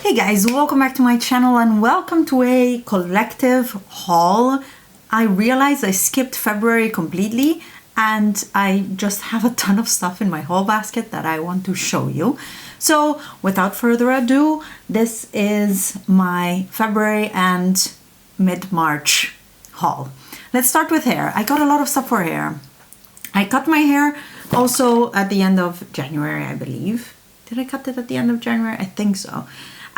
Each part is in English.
Hey guys, welcome back to my channel and welcome to a collective haul. I realized I skipped February completely and I just have a ton of stuff in my haul basket that I want to show you. So without further ado, this is my February and mid-March haul. Let's start with hair. I got a lot of stuff for hair. I cut my hair also at the end of January, I believe. Did I cut it at the end of January? I think so.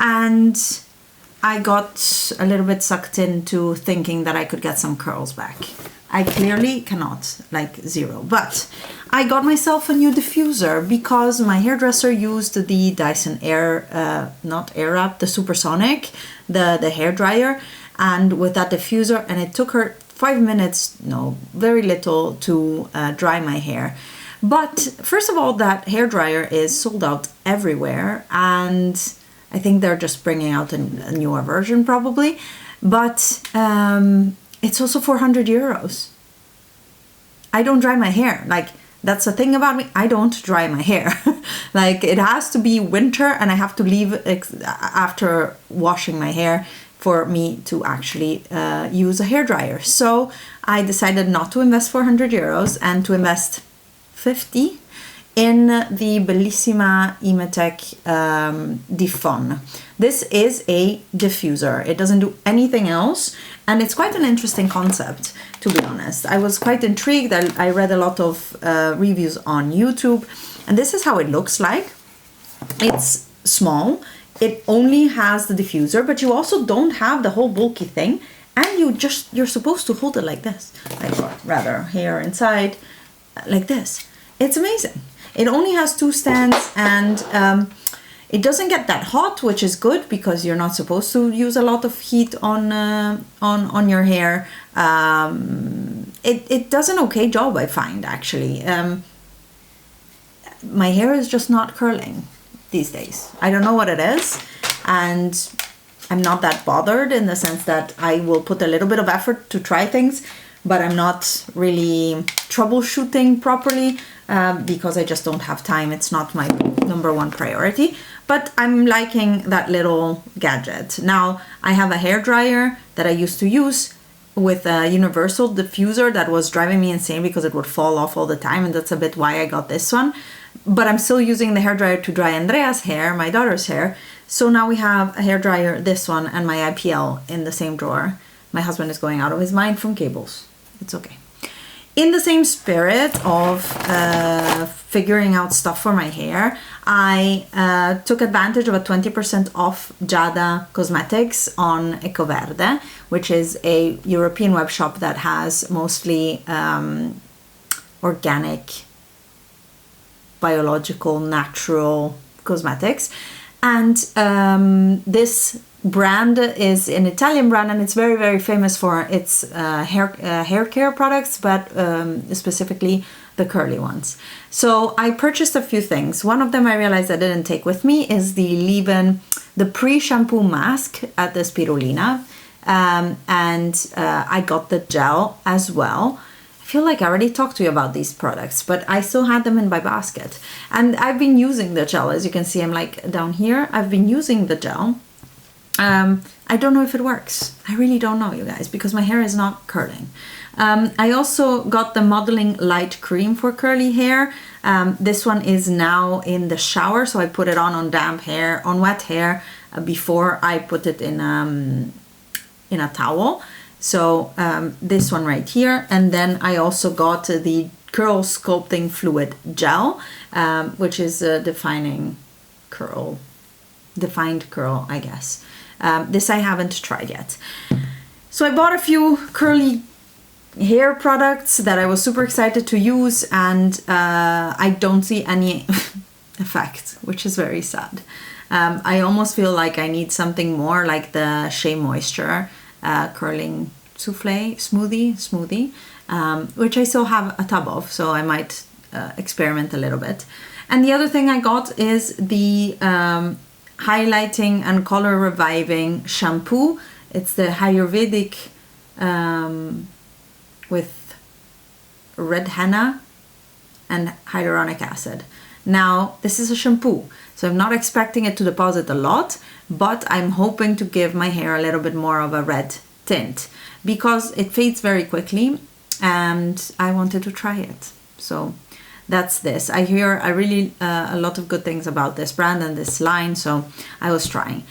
And I got a little bit sucked into thinking that I could get some curls back. I clearly cannot, like zero. But I got myself a new diffuser because my hairdresser used the Dyson not Airwrap, the Supersonic, the hair dryer, and with that diffuser, and it took her 5 minutes, no, very little, to dry my hair. But first of all, that hair dryer is sold out everywhere, and I think they're just bringing out a newer version probably, but it's also 400 euros. I don't dry my hair. Like, that's the thing about me. I don't dry my hair. Like, it has to be winter and I have to leave after washing my hair for me to actually use a hair dryer. So I decided not to invest 400 euros and to invest 50 in the Bellissima Imetec Diffon. This is a diffuser. It doesn't do anything else, and it's quite an interesting concept, to be honest. I was quite intrigued. I read a lot of reviews on YouTube, and this is how it looks like. It's small. It only has the diffuser, but you also don't have the whole bulky thing, and you're supposed to hold it like this, like, or rather hair inside, like this. It's amazing. It only has 2 stands, and it doesn't get that hot, which is good because you're not supposed to use a lot of heat on your hair. It does an okay job, I find, actually. My hair is just not curling these days. I don't know what it is, and I'm not that bothered in the sense that I will put a little bit of effort to try things, but I'm not really troubleshooting properly because I just don't have time. It's not my #1 priority, but I'm liking that little gadget. Now, I have a hair dryer that I used to use with a universal diffuser that was driving me insane because it would fall off all the time, and that's a bit why I got this one. But I'm still using the hair dryer to dry Andrea's hair, my daughter's hair. So now we have a hair dryer, this one, and my IPL in the same drawer. My husband is going out of his mind from cables. It's okay. In the same spirit of figuring out stuff for my hair, I took advantage of a 20% off Gyada Cosmetics on Ecoverde, which is a European web shop that has mostly organic, biological, natural cosmetics. And this brand is an Italian brand, and it's very, very famous for its hair care products, but specifically the curly ones. So I purchased a few things. One of them I realized I didn't take with me is the leave-in, the pre-shampoo mask at the Spirulina, and I got the gel as well. I feel like I already talked to you about these products, but I still had them in my basket. And I've been using the gel. As you can see, I'm like down here. I've been using the gel. I don't know if it works. I really don't know, you guys, because my hair is not curling. I also got the Modeling Light Cream for curly hair. This one is now in the shower, so I put it on damp hair, on wet hair, before I put it in a towel. So this one right here, and then I also got the Curl Sculpting Fluid Gel, which is a defined curl, I guess. This I haven't tried yet. So I bought a few curly hair products that I was super excited to use, and I don't see any effect, which is very sad. I almost feel like I need something more like the Shea Moisture curling souffle smoothie, which I still have a tub of, so I might experiment a little bit. And the other thing I got is the highlighting and color reviving shampoo. It's the Ayurvedic with red henna and hyaluronic acid. Now, this is a shampoo, so I'm not expecting it to deposit a lot, but I'm hoping to give my hair a little bit more of a red tint because it fades very quickly and I wanted to try it. So that's this. I hear a lot of good things about this brand and this line, so I was trying.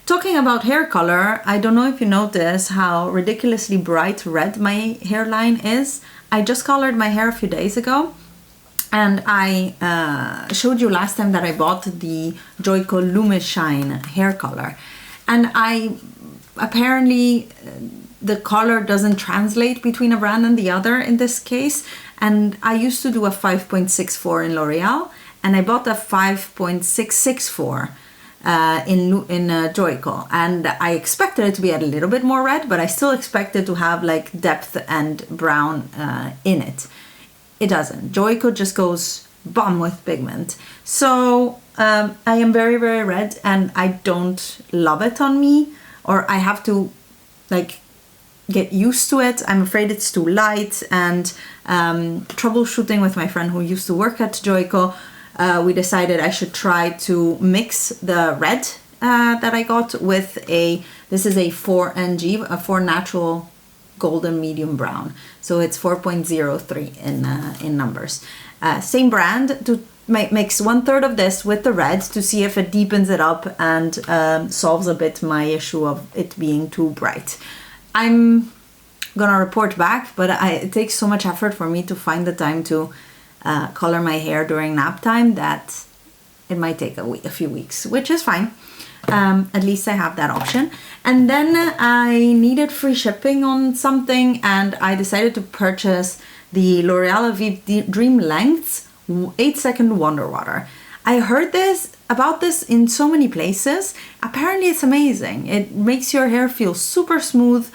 Talking about hair color, I don't know if you notice how ridiculously bright red my hairline is. I just colored my hair a few days ago, and I showed you last time that I bought the Joico Lumishine hair color, and apparently the color doesn't translate between a brand and the other in this case. And I used to do a 5.64 in L'Oreal, and I bought a 5.664 in Joico, and I expected it to be a little bit more red, but I still expected to have like depth and brown in it. It doesn't. Joico just goes bomb with pigment. So I am very, very red, and I don't love it on me, or I have to like get used to it. I'm afraid it's too light, and troubleshooting with my friend who used to work at Joico, we decided I should try to mix the red that I got with this is a 4NG, a 4 natural golden medium brown. So it's 4.03 in numbers. Same brand, to mix 1/3 of this with the red to see if it deepens it up and solves a bit my issue of it being too bright. I'm gonna report back, but it takes so much effort for me to find the time to color my hair during nap time that it might take a few weeks, which is fine. At least I have that option. And then I needed free shipping on something, and I decided to purchase the L'Oreal Vive Dream Lengths 8-second Wonder Water. I heard about this in so many places. Apparently it's amazing. It makes your hair feel super smooth,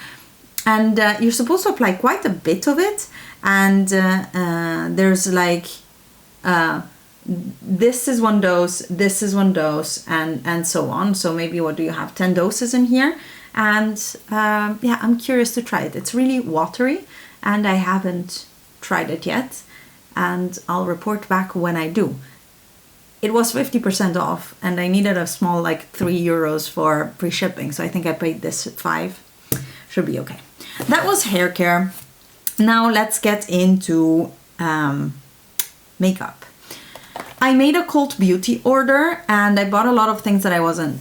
and you're supposed to apply quite a bit of it. And there's like this is one dose, this is one dose, and so on. So maybe what do you have, 10 doses in here? And yeah, I'm curious to try it. It's really watery, and I haven't tried it yet, and I'll report back when I do. It was 50% off, and I needed a small like €3 for free shipping, so I think I paid this at 5. Should be okay. That was hair care. Now let's get into makeup. I made a cult beauty order, and I bought a lot of things that I wasn't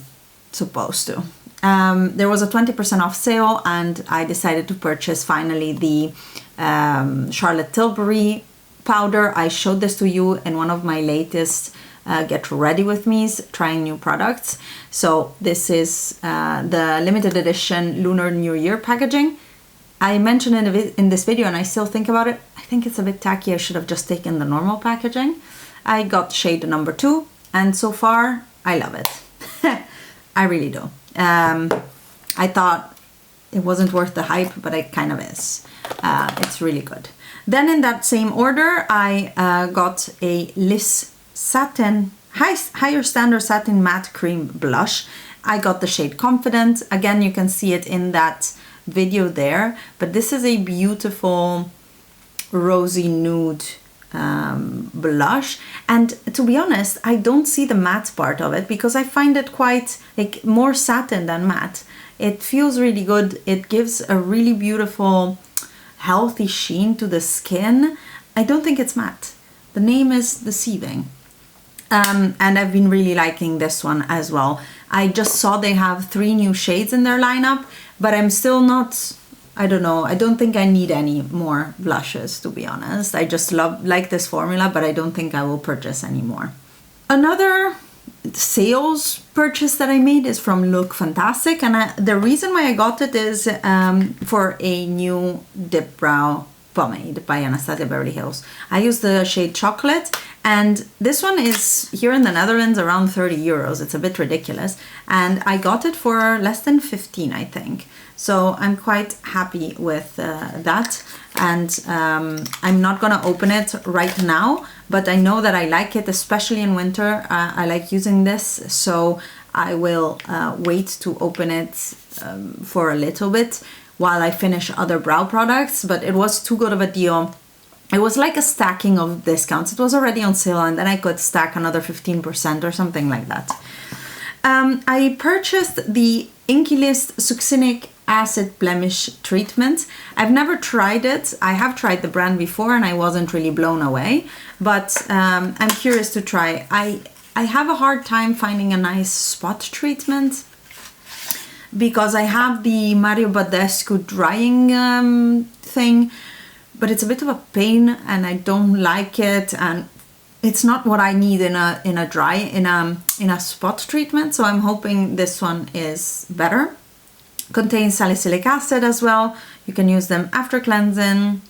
supposed to. There was a 20% off sale, and I decided to purchase finally the Charlotte Tilbury powder. I showed this to you in one of my latest get ready with me's, trying new products. So this is the limited edition Lunar New Year packaging. I mentioned it in this video, and I still think about it. I think it's a bit tacky. I should have just taken the normal packaging. I got shade number 2, and so far I love it. I really do. I thought it wasn't worth the hype, but it kind of is. It's really good. Then in that same order, I got a Liss Satin, higher standard satin matte cream blush. I got the shade Confident. Again, you can see it in that video there, but this is a beautiful rosy nude blush, and to be honest, I don't see the matte part of it because I find it quite like more satin than matte. It feels really good. It gives a really beautiful healthy sheen to the skin. I don't think it's matte. The name is deceiving. And I've been really liking this one as well. I just saw they have 3 new shades in their lineup, but I'm still not, I don't know, I don't think I need any more blushes, to be honest. I just like this formula, but I don't think I will purchase any more. Another sales purchase that I made is from Look Fantastic, and the reason why I got it is for a new dip brow pomade by Anastasia Beverly Hills. I use the shade Chocolate, and this one is here in the Netherlands around €30. It's a bit ridiculous, and I got it for less than 15, I think. So I'm quite happy with that, and I'm not gonna open it right now, but I know that I like it, especially in winter. I like using this, so I will wait to open it for a little bit while I finish other brow products, but it was too good of a deal it was like a stacking of discounts. It was already on sale, and then I could stack another 15% or something like that. I purchased the Inky List Succinic Acid Blemish Treatment. I've never tried it. I have tried the brand before and I wasn't really blown away, but I'm curious to try. I have a hard time finding a nice spot treatment because I have the Mario Badescu drying thing, but it's a bit of a pain and I don't like it, and it's not what I need in a spot treatment. So I'm hoping this one is better. Contains salicylic acid as well. You can use them after cleansing.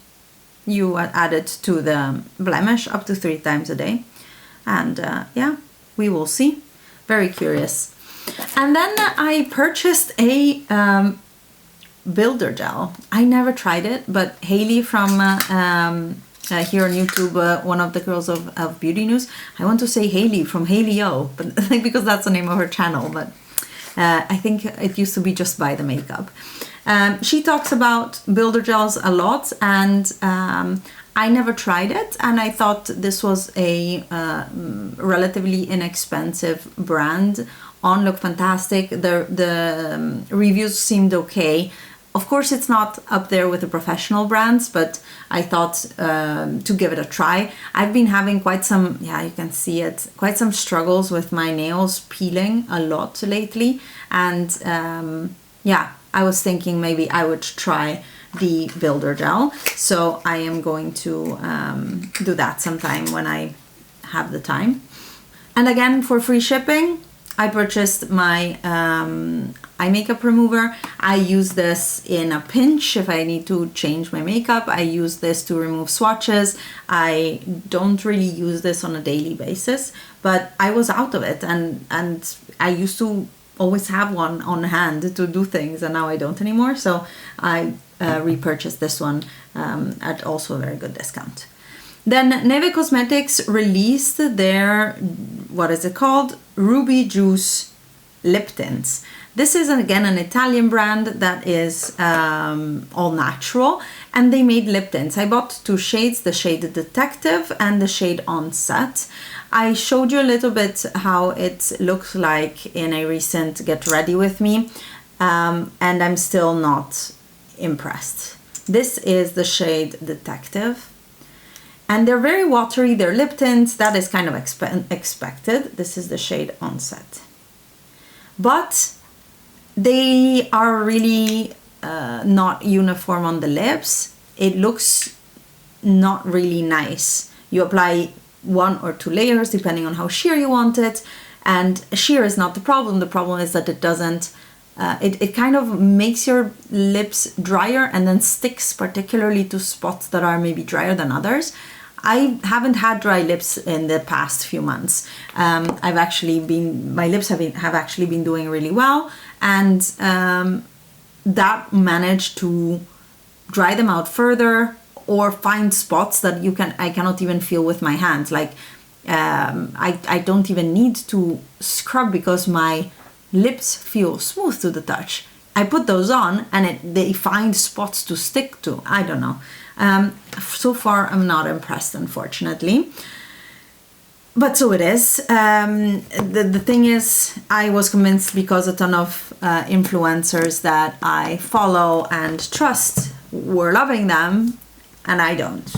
You add it to the blemish up to 3 times a day, and yeah, we will see. Very curious. And then I purchased a builder gel. I never tried it, but Haley from here on YouTube, one of the girls of Beauty News. I want to say Haley from Haley-O, but I think because that's the name of her channel, but I think it used to be just Buy the Makeup. She talks about builder gels a lot, and I never tried it, and I thought this was a relatively inexpensive brand on Look Fantastic. The reviews seemed okay. Of course, it's not up there with the professional brands, but I thought to give it a try. I've been having quite some, yeah, you can see it, quite some struggles with my nails peeling a lot lately. And yeah, I was thinking maybe I would try the builder gel. So I am going to do that sometime when I have the time. And again, for free shipping, I purchased my eye makeup remover. I use this in a pinch if I need to change my makeup. I use this to remove swatches. I don't really use this on a daily basis, but I was out of it, and I used to always have one on hand to do things, and now I don't anymore. So I repurchased this one at also a very good discount. Then Neve Cosmetics released their, what is it called? Ruby Juice Lip Tints. This is again an Italian brand that is all natural, and they made lip tints. I bought 2 shades, the shade Detective and the shade Onset. I showed you a little bit how it looks like in a recent Get Ready With Me, and I'm still not impressed. This is the shade Detective. And they're very watery, they're lip tints, that is kind of expected. This is the shade Onset. But they are really not uniform on the lips. It looks not really nice. You apply 1 or 2 layers depending on how sheer you want it. And sheer is not the problem. The problem is that it doesn't, it kind of makes your lips drier and then sticks particularly to spots that are maybe drier than others. I haven't had dry lips in the past few months. I've actually been, my lips have actually been doing really well, and that managed to dry them out further or find spots that I cannot even feel with my hands. Like I don't even need to scrub because my lips feel smooth to the touch. I put those on and they find spots to stick to. I don't know. So far, I'm not impressed, unfortunately. But so it is. The thing is, I was convinced because a ton of influencers that I follow and trust were loving them, and I don't.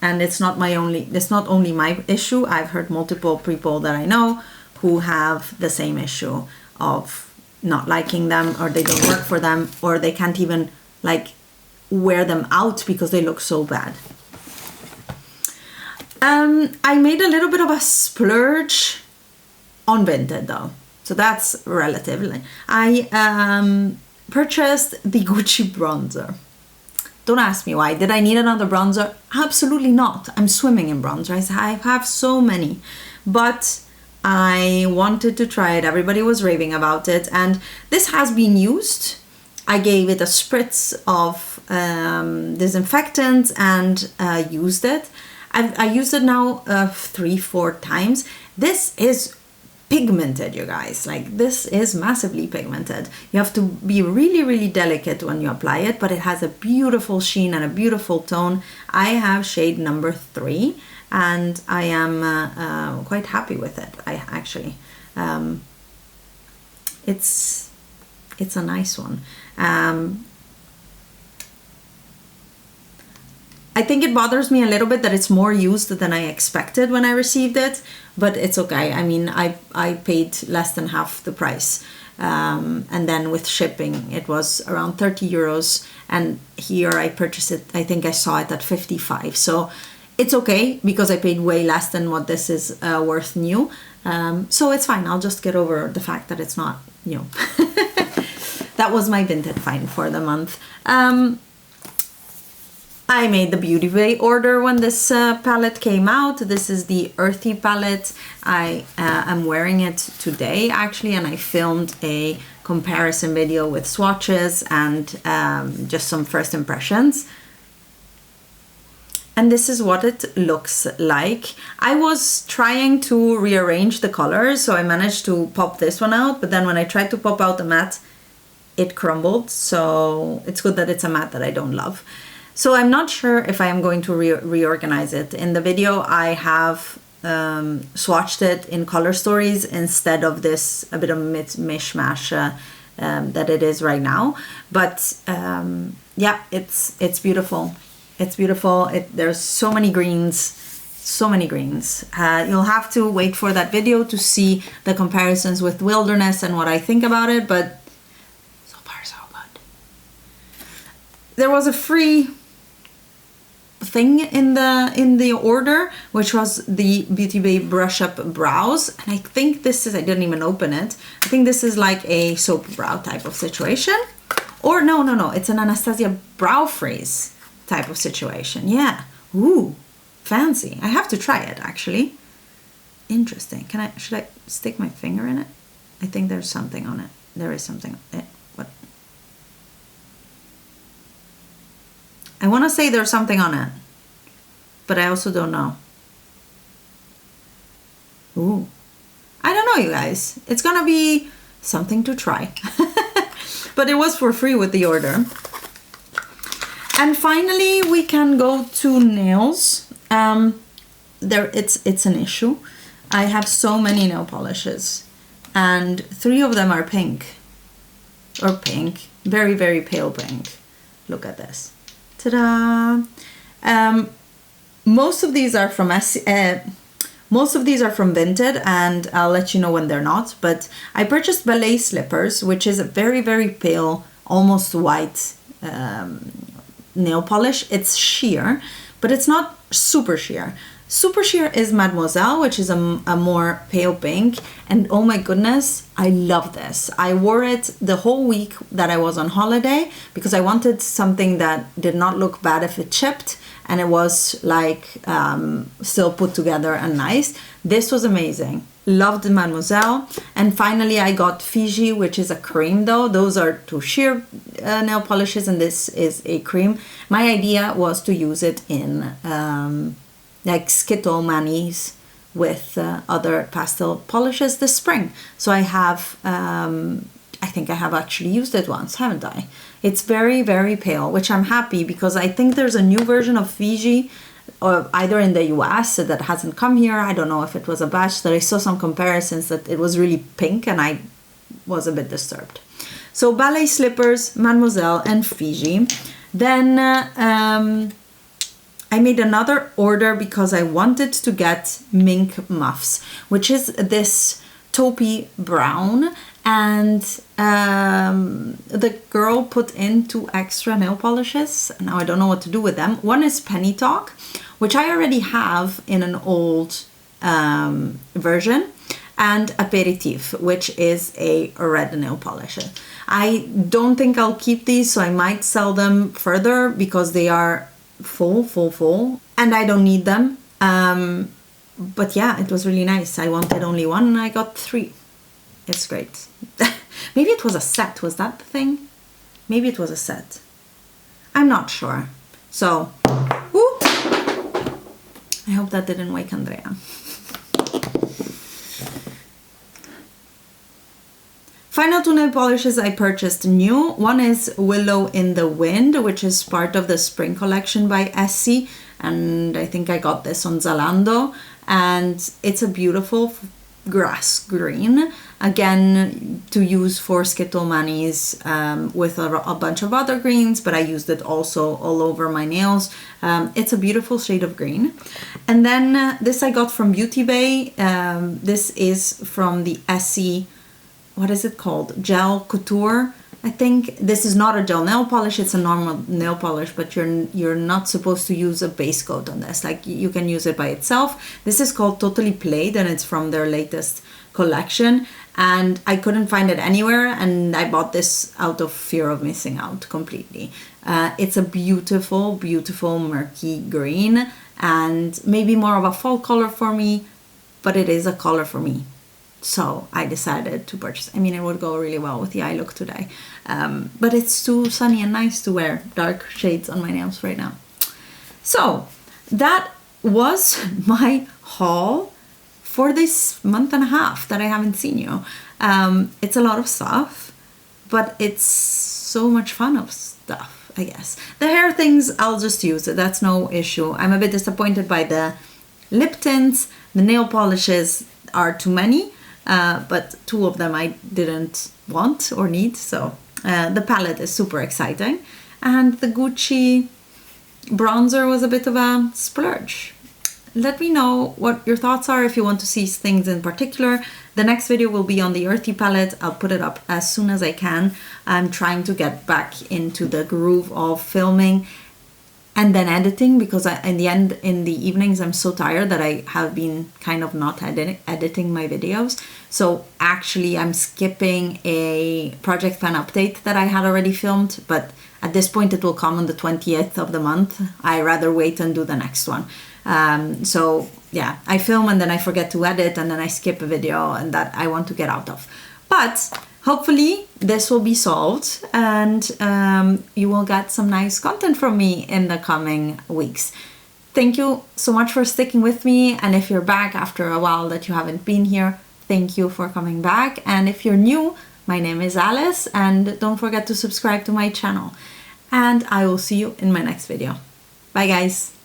And it's not only my issue. I've heard multiple people that I know who have the same issue of not liking them, or they don't work for them, or they can't even like wear them out because they look so bad. I made a little bit of a splurge on Vinted though, so that's relatively. I purchased the Gucci bronzer. Don't ask me why. Did I need another bronzer? Absolutely not. I'm swimming in bronzers. I have so many, but I wanted to try it. Everybody was raving about it, and this has been used. I gave it a spritz of disinfectant and used it. I used it now 3-4 times. This is pigmented, you guys. Like, this is massively pigmented. You have to be really, really delicate when you apply it, but it has a beautiful sheen and a beautiful tone. I have shade number 3, and I am quite happy with it. I actually, it's a nice one. I think it bothers me a little bit that it's more used than I expected when I received it, but it's okay. I mean, I paid less than half the price. And then with shipping, it was around 30 euros. And here I purchased it, I think I saw it at 55. So it's okay because I paid way less than what this is worth new. So it's fine. I'll just get over the fact that it's not new. That was my Vinted find for the month. I made the Beauty Bay order when this palette came out. This is the Earthy Palette. I am wearing it today actually, and I filmed a comparison video with swatches and just some first impressions. And this is what it looks like. I was trying to rearrange the colors, so I managed to pop this one out, but then when I tried to pop out the matte, it crumbled. So it's good that it's a matte that I don't love. So I'm not sure if I am going to reorganize it. In the video, I have swatched it in color stories instead of this a bit of mishmash that it is right now. But yeah, it's beautiful. It's beautiful. There's so many greens, so many greens. You'll have to wait for that video to see the comparisons with Wilderness and what I think about it, but so far so good. There was a free thing in the order, which was the Beauty Bay Brush Up Brows, and I think this is, I didn't even open it, I think this is like a soap brow type of situation, or no, it's an Anastasia brow freeze type of situation. Yeah, ooh, fancy. I have to try it actually. Interesting. Should I stick my finger in it? I think there's something on it. There is something on it. What? I want to say there's something on it, but I also don't know. Ooh, I don't know, you guys. It's gonna be something to try. But it was for free with the order. And finally, we can go to nails. It's an issue. I have so many nail polishes, and 3 of them are pink, or pink, very, very pale pink. Look at this. Ta-da! Most of these are from Vinted, and I'll let you know when they're not. But I purchased Ballet Slippers, which is a very, very pale, almost white nail polish. It's sheer, but it's not super sheer. Super sheer is Mademoiselle, which is a more pale pink, and oh my goodness, I love this. I wore it the whole week that I was on holiday because I wanted something that did not look bad if it chipped, and it was like still put together and nice. This was amazing. Loved Mademoiselle. And finally I got Fiji, which is a cream though. Those are 2 sheer nail polishes, and this is a cream. My idea was to use it in like Skittle manis with other pastel polishes this spring. So I have, I think I have actually used it once, haven't I? It's very, very pale, which I'm happy because I think there's a new version of Fiji, or either in the US that hasn't come here. I don't know if it was a batch, that I saw some comparisons that it was really pink, and I was a bit disturbed. So Ballet Slippers, Mademoiselle, and Fiji. Then I made another order because I wanted to get Mink Muffs, which is this taupey brown, and the girl put in 2 extra nail polishes. Now I don't know what to do with them. One is Penny Talk, which I already have in an old version, and Aperitif, which is a red nail polish. I don't think I'll keep these, so I might sell them further because they are full, and I don't need them. But yeah, it was really nice. I wanted only 1 and I got 3. It's great. Maybe it was a set. Was that the thing? Maybe it was a set. I'm not sure. So, woo! I hope that didn't wake Andrea. Final two nail polishes I purchased new. One is Willow in the Wind, which is part of the spring collection by Essie, and I think I got this on Zalando, and it's a beautiful grass green, again to use for Skittle Manis with a bunch of other greens, but I used it also all over my nails. It's a beautiful shade of green. And then this I got from Beauty Bay. This is from the Essie, what is it called? Gel Couture. I think this is not a gel nail polish, it's a normal nail polish, but you're not supposed to use a base coat on this. Like, you can use it by itself. This is called Totally Played, and it's from their latest collection, and I couldn't find it anywhere, and I bought this out of fear of missing out completely. It's a beautiful, beautiful murky green, and maybe more of a fall color for me, but it is a color for me. So I decided to purchase. I mean, it would go really well with the eye look today. But it's too sunny and nice to wear dark shades on my nails right now. So that was my haul for this month and a half that I haven't seen you. It's a lot of stuff, but it's so much fun of stuff, I guess. The hair things, I'll just use it. That's no issue. I'm a bit disappointed by the lip tints. The nail polishes are too many. But two of them I didn't want or need, so the palette is super exciting, and the Gucci bronzer was a bit of a splurge. Let me know what your thoughts are if you want to see things in particular. The next video will be on the Earthy Palette. I'll put it up as soon as I can. I'm trying to get back into the groove of filming and then editing, because in the end, in the evenings, I'm so tired that I have been kind of not editing my videos. So actually, I'm skipping a project plan update that I had already filmed, but at this point, it will come on the 20th of the month. I rather wait and do the next one. So yeah, I film and then I forget to edit, and then I skip a video, and that I want to get out of. But hopefully this will be solved, and you will get some nice content from me in the coming weeks. Thank you so much for sticking with me, and if you're back after a while that you haven't been here, thank you for coming back. And if you're new, my name is Alice, and don't forget to subscribe to my channel. And I will see you in my next video. Bye guys!